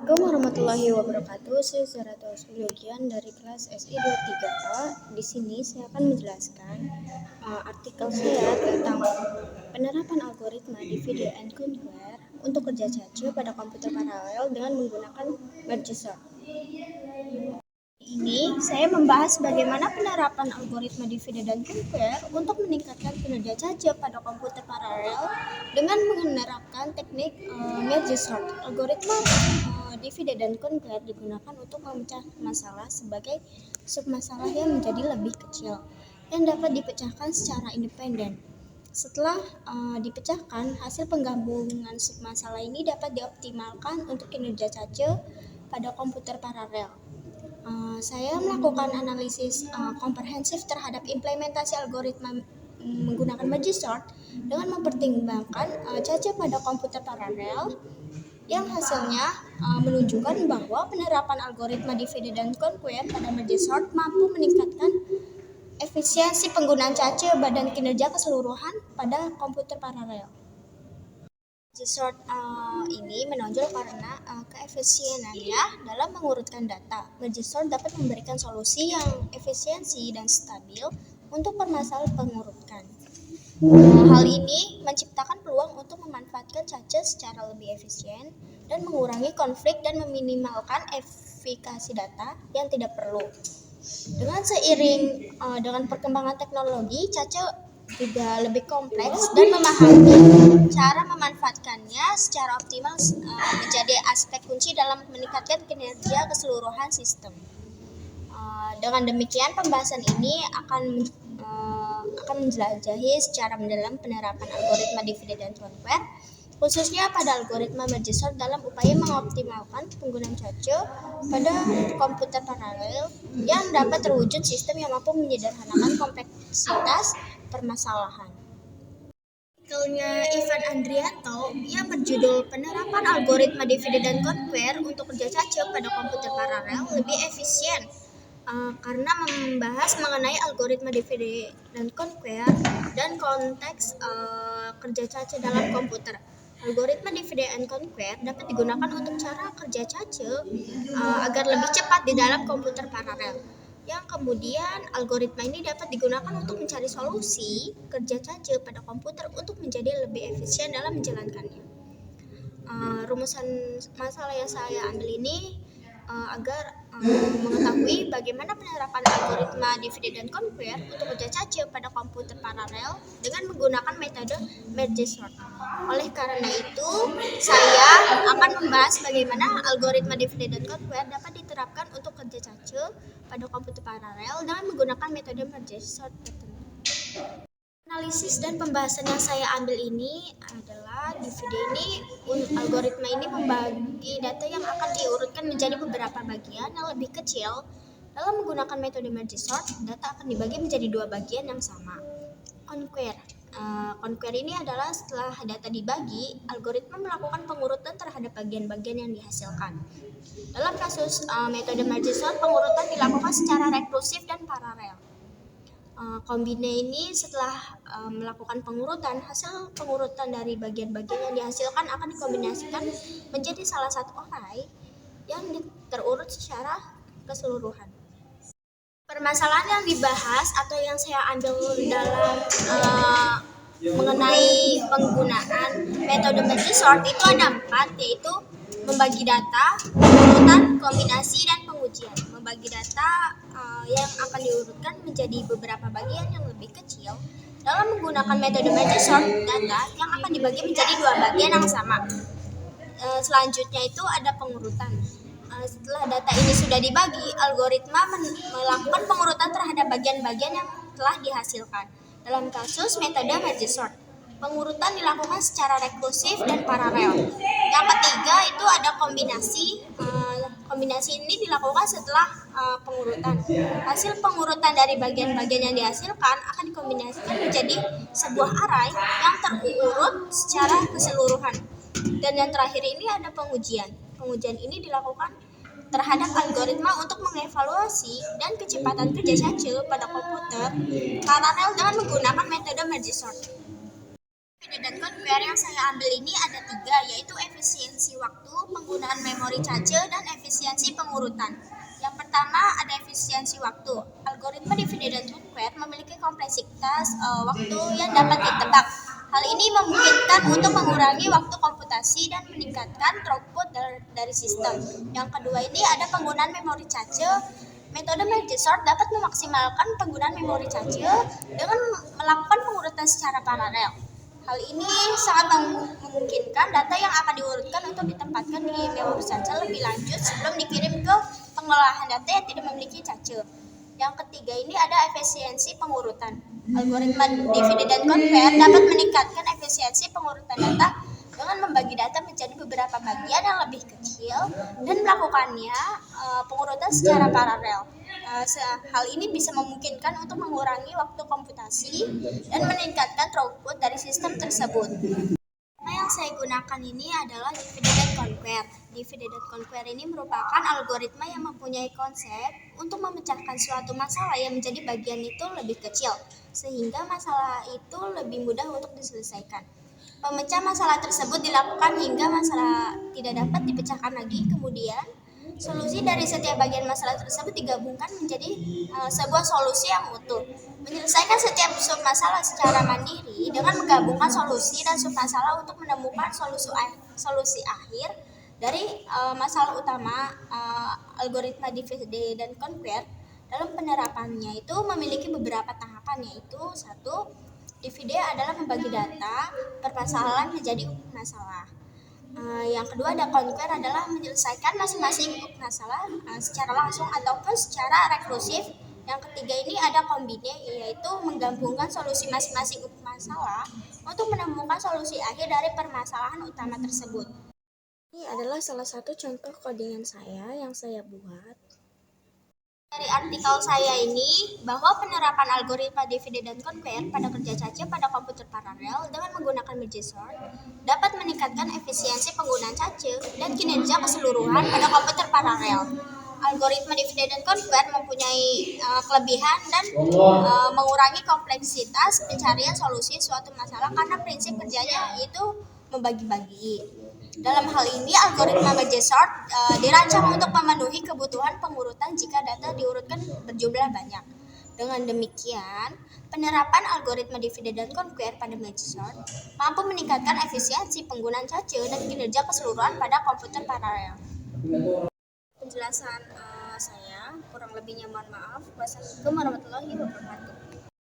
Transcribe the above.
Assalamualaikum warahmatullahi wabarakatuh. Saya Zahratul Sulyogian dari kelas SI 23A. Di sini saya akan menjelaskan artikel saya tentang penerapan algoritma Divide and Conquer untuk kerja cace pada komputer paralel dengan menggunakan merge sort. Ini saya membahas bagaimana penerapan algoritma Divide dan Conquer untuk meningkatkan kinerja cace pada komputer paralel dengan menerapkan teknik merge sort. Algoritma Divide dan Conquer digunakan untuk memecah masalah sebagai submasalah yang menjadi lebih kecil yang dapat dipecahkan secara independen. Setelah dipecahkan, hasil penggabungan submasalah ini dapat dioptimalkan untuk kinerja cace pada komputer paralel. Saya melakukan analisis komprehensif terhadap implementasi algoritma menggunakan merge sort dengan mempertimbangkan cace pada komputer paralel yang hasilnya menunjukkan bahwa penerapan algoritma Divide dan Conquer pada merge sort mampu meningkatkan efisiensi penggunaan cace dan kinerja keseluruhan pada komputer paralel. Merge sort ini menonjol karena keefisienannya dalam mengurutkan data. Merge sort dapat memberikan solusi yang efisiensi dan stabil untuk permasalahan pengurutkan. Hal ini menciptakan peluang untuk memanfaatkan cace secara lebih efisien dan mengurangi konflik dan meminimalkan efikasi data yang tidak perlu. Dengan seiring dengan perkembangan teknologi, cace juga lebih kompleks dan memahami cara memanfaatkannya secara optimal menjadi aspek kunci dalam meningkatkan kinerja keseluruhan sistem. Dengan demikian, pembahasan ini akan menjelajahi secara mendalam penerapan algoritma Divide dan Conquer, khususnya pada algoritma merge sort dalam upaya mengoptimalkan penggunaan cace pada komputer paralel yang dapat terwujud sistem yang mampu menyederhanakan kompleksitas permasalahan. Artikelnya Ivan Andrianto yang berjudul Penerapan Algoritma Divide dan Conquer untuk kerja cace pada komputer paralel lebih efisien karena membahas mengenai algoritma Divide dan Conquer dan konteks kerja cace dalam komputer. Algoritma Divide and Conquer dapat digunakan untuk cara kerja cace agar lebih cepat di dalam komputer paralel. Yang kemudian algoritma ini dapat digunakan untuk mencari solusi kerja cace pada komputer untuk menjadi lebih efisien dalam menjalankannya. Rumusan masalah yang saya ambil ini agar mengetahui bagaimana penerapan algoritma Divide dan Conquer untuk kerja cace pada komputer paralel dengan menggunakan metode merge sort. Oleh karena itu, saya akan membahas bagaimana algoritma Divide dan Conquer dapat diterapkan untuk kerja cace pada komputer paralel dengan menggunakan metode merge sort tertentu. Analisis dan pembahasan yang saya ambil ini adalah algoritma ini membagi data yang akan diurutkan menjadi beberapa bagian yang lebih kecil. Dalam menggunakan metode merge sort, data akan dibagi menjadi dua bagian yang sama. Conquer ini adalah setelah data dibagi, algoritma melakukan pengurutan terhadap bagian-bagian yang dihasilkan. Dalam kasus metode merge sort, pengurutan dilakukan secara rekursif dan paralel. Combine ini setelah melakukan pengurutan, hasil pengurutan dari bagian-bagian yang dihasilkan akan dikombinasikan menjadi salah satu array yang terurut secara keseluruhan. Permasalahan yang dibahas atau yang saya ambil dalam mengenai penggunaan metode merge sort itu ada 4, yaitu membagi data, pengurutan, kombinasi, dan pengujian. Membagi data yang akan diurutkan menjadi beberapa bagian yang lebih kecil. Dalam menggunakan metode merge sort, data yang akan dibagi menjadi dua bagian yang sama. Selanjutnya itu ada pengurutan. Setelah data ini sudah dibagi, algoritma melakukan pengurutan terhadap bagian-bagian yang telah dihasilkan. Dalam kasus metode merge sort, pengurutan dilakukan secara rekursif dan paralel. Yang ketiga itu ada kombinasi. Kombinasi ini dilakukan setelah pengurutan. Hasil pengurutan dari bagian-bagian yang dihasilkan akan dikombinasikan menjadi sebuah array yang terurut secara keseluruhan. Dan yang terakhir ini ada pengujian. Pengujian ini dilakukan terhadap algoritma untuk mengevaluasi dan kecepatan kerja cace pada komputer paralel dengan menggunakan metode merge sort. Dan conquer yang saya ambil ini ada 3, yaitu efisiensi waktu, penggunaan memori cache, dan efisiensi pengurutan. Yang pertama ada efisiensi waktu. Algoritma divide dan conquer memiliki kompleksitas waktu yang dapat ditebak. Hal ini memungkinkan untuk mengurangi waktu komputasi dan meningkatkan throughput dari sistem. Yang kedua ini ada penggunaan memori cache. Metode merge sort dapat memaksimalkan penggunaan memori cache dengan melakukan pengurutan secara paralel. Hal ini sangat memungkinkan data yang akan diurutkan untuk ditempatkan di memori cache lebih lanjut sebelum dikirim ke pengolahan data yang tidak memiliki cache. Yang ketiga ini ada efisiensi pengurutan. Algoritma divide dan conquer dapat meningkatkan efisiensi pengurutan data dengan membagi data menjadi beberapa bagian yang lebih kecil dan melakukannya pengurutan secara paralel. Hal ini bisa memungkinkan untuk mengurangi waktu komputasi dan meningkatkan throughput dari sistem tersebut. Yang saya gunakan ini adalah divide dan conquer. Divide dan conquer ini merupakan algoritma yang mempunyai konsep untuk memecahkan suatu masalah yang menjadi bagian itu lebih kecil, sehingga masalah itu lebih mudah untuk diselesaikan. Pemecah masalah tersebut dilakukan hingga masalah tidak dapat dipecahkan lagi. Kemudian, solusi dari setiap bagian masalah tersebut digabungkan menjadi sebuah solusi yang utuh. Menyelesaikan setiap sub masalah secara mandiri dengan menggabungkan solusi dan sub masalah untuk menemukan solusi akhir dari masalah utama. Algoritma divide dan conquer dalam penerapannya itu memiliki beberapa tahapan, yaitu 1. Divide adalah membagi data permasalahan menjadi masalah. Yang kedua ada conquer adalah menyelesaikan masing-masing masalah secara langsung ataupun secara rekursif. Yang ketiga ini ada combine, yaitu menggabungkan solusi masing-masing masalah untuk menemukan solusi akhir dari permasalahan utama tersebut. Ini adalah salah satu contoh codingan saya yang saya buat. Dari artikel saya ini, bahwa penerapan algoritma divide dan conquer pada kerja cache pada komputer paralel dengan menggunakan merge sort dapat meningkatkan efisiensi penggunaan cache dan kinerja keseluruhan pada komputer paralel. Algoritma divide dan conquer mempunyai kelebihan dan mengurangi kompleksitas pencarian solusi suatu masalah karena prinsip kerjanya itu membagi-bagi. Dalam hal ini, algoritma merge sort dirancang untuk memenuhi kebutuhan pengurutan jika data diurutkan berjumlah banyak. Dengan demikian, penerapan algoritma divide dan conquer pada merge sort mampu meningkatkan efisiensi penggunaan cache dan kinerja keseluruhan pada komputer paralel. Penjelasan saya, kurang lebihnya mohon maaf. Wassalamualaikum warahmatullahi wabarakatuh.